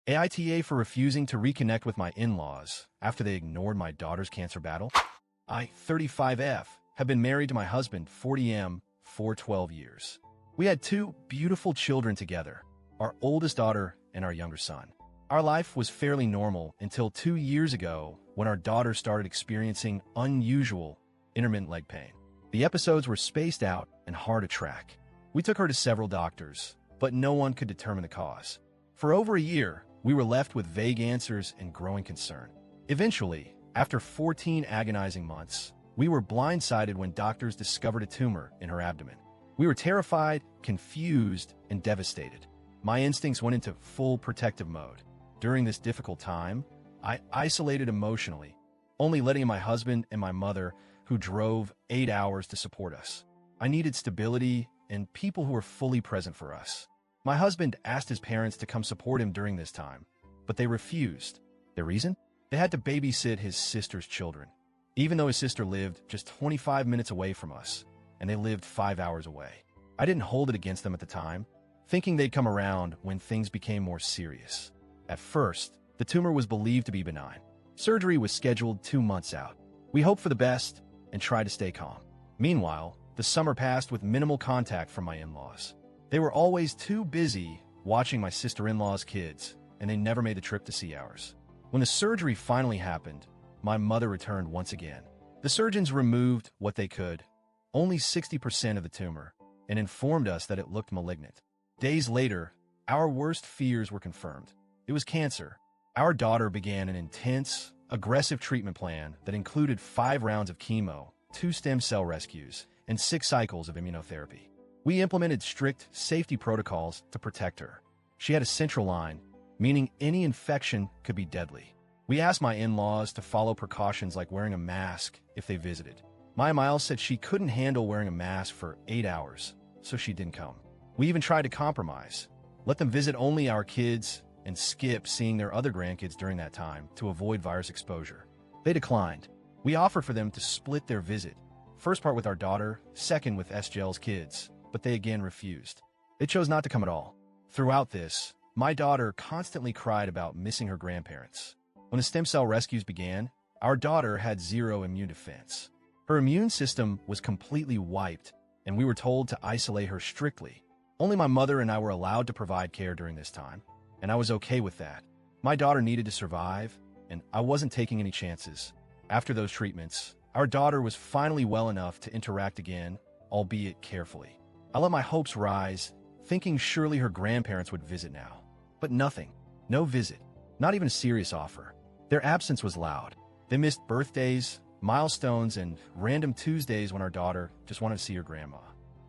AITA for refusing to reconnect with my in-laws after they ignored my daughter's cancer battle. I, 35F, have been married to my husband, 40M, for 12 years. We had two beautiful children together, our oldest daughter and our younger son. Our life was fairly normal until 2 years ago when our daughter started experiencing unusual intermittent leg pain. The episodes were spaced out and hard to track. We took her to several doctors, but no one could determine the cause. For over a year, we were left with vague answers and growing concern. Eventually, after 14 agonizing months, we were blindsided when doctors discovered a tumor in her abdomen. We were terrified, confused, and devastated. My instincts went into full protective mode. During this difficult time, I isolated emotionally, only letting my husband and my mother, who drove 8 hours to support us. I needed stability and people who were fully present for us. My husband asked his parents to come support him during this time, but they refused. The reason? They had to babysit his sister's children, even though his sister lived just 25 minutes away from us, and they lived 5 hours away. I didn't hold it against them at the time, thinking they'd come around when things became more serious. At first, the tumor was believed to be benign. Surgery was scheduled 2 months out. We hoped for the best and tried to stay calm. Meanwhile, the summer passed with minimal contact from my in-laws. They were always too busy watching my sister-in-law's kids, and they never made the trip to see ours. When the surgery finally happened, my mother returned once again. The surgeons removed what they could, only 60% of the tumor, and informed us that it looked malignant. Days later, our worst fears were confirmed. It was cancer. Our daughter began an intense, aggressive treatment plan that included 5 rounds of chemo, 2 stem cell rescues, and 6 cycles of immunotherapy. We implemented strict safety protocols to protect her. She had a central line, meaning any infection could be deadly. We asked my in-laws to follow precautions like wearing a mask if they visited. My Miles said she couldn't handle wearing a mask for 8 hours, so she didn't come. We even tried to compromise, let them visit only our kids and skip seeing their other grandkids during that time to avoid virus exposure. They declined. We offered for them to split their visit, first part with our daughter, second with SGL's kids, but they again refused. They chose not to come at all. Throughout this, my daughter constantly cried about missing her grandparents. When the stem cell rescues began, our daughter had zero immune defense. Her immune system was completely wiped, and we were told to isolate her strictly. Only my mother and I were allowed to provide care during this time, and I was okay with that. My daughter needed to survive, and I wasn't taking any chances. After those treatments, our daughter was finally well enough to interact again, albeit carefully. I let my hopes rise, thinking surely her grandparents would visit now. But nothing. No visit. Not even a serious offer. Their absence was loud. They missed birthdays, milestones, and random Tuesdays when our daughter just wanted to see her grandma.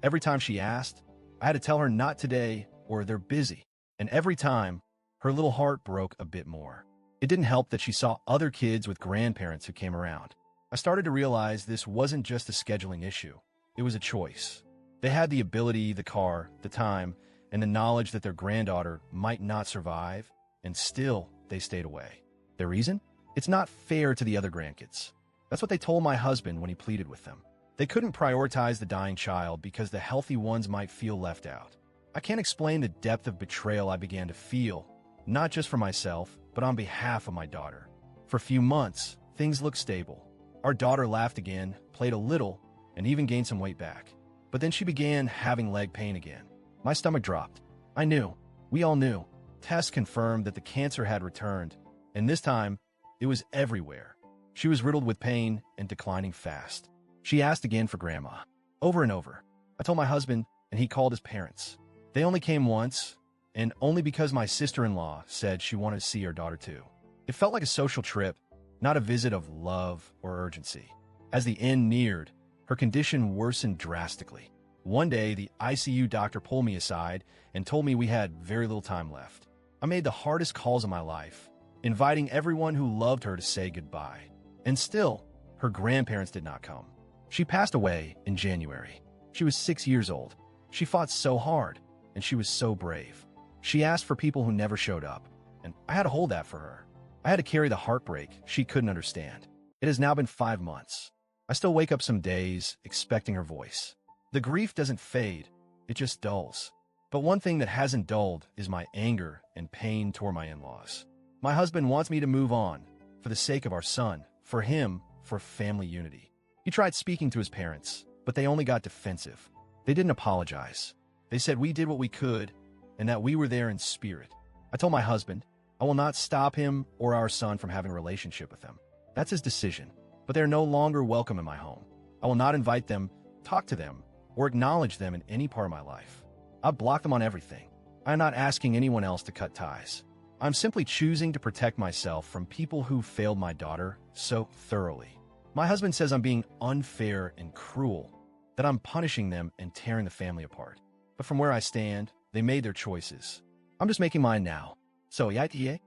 Every time she asked, I had to tell her not today or they're busy. And every time, her little heart broke a bit more. It didn't help that she saw other kids with grandparents who came around. I started to realize this wasn't just a scheduling issue. It was a choice. They had the ability, the car, the time, and the knowledge that their granddaughter might not survive, and still they stayed away. The reason? It's not fair to the other grandkids. That's what they told my husband when he pleaded with them. They couldn't prioritize the dying child because the healthy ones might feel left out. I can't explain the depth of betrayal I began to feel, not just for myself, but on behalf of my daughter. For a few months, things looked stable. Our daughter laughed again, played a little, and even gained some weight back. But then she began having leg pain again. My stomach dropped. I knew. We all knew. Tests confirmed that the cancer had returned, and this time, it was everywhere. She was riddled with pain and declining fast. She asked again for grandma, over and over. I told my husband, and he called his parents. They only came once, and only because my sister-in-law said she wanted to see her daughter too. It felt like a social trip, not a visit of love or urgency. As the end neared, her condition worsened drastically. One day, the ICU doctor pulled me aside and told me we had very little time left. I made the hardest calls of my life, inviting everyone who loved her to say goodbye. And still, her grandparents did not come. She passed away in January. She was 6 years old. She fought so hard, and she was so brave. She asked for people who never showed up, and I had to hold that for her. I had to carry the heartbreak she couldn't understand. It has now been 5 months. I still wake up some days expecting her voice. The grief doesn't fade, it just dulls. But one thing that hasn't dulled is my anger and pain toward my in-laws. My husband wants me to move on, for the sake of our son, for him, for family unity. He tried speaking to his parents, but they only got defensive. They didn't apologize. They said we did what we could, and that we were there in spirit. I told my husband, I will not stop him or our son from having a relationship with them. That's his decision, but they're no longer welcome in my home. I will not invite them, talk to them, or acknowledge them in any part of my life. I've blocked them on everything. I'm not asking anyone else to cut ties. I'm simply choosing to protect myself from people who failed my daughter so thoroughly. My husband says I'm being unfair and cruel, that I'm punishing them and tearing the family apart. But from where I stand, they made their choices. I'm just making mine now. So, AITA?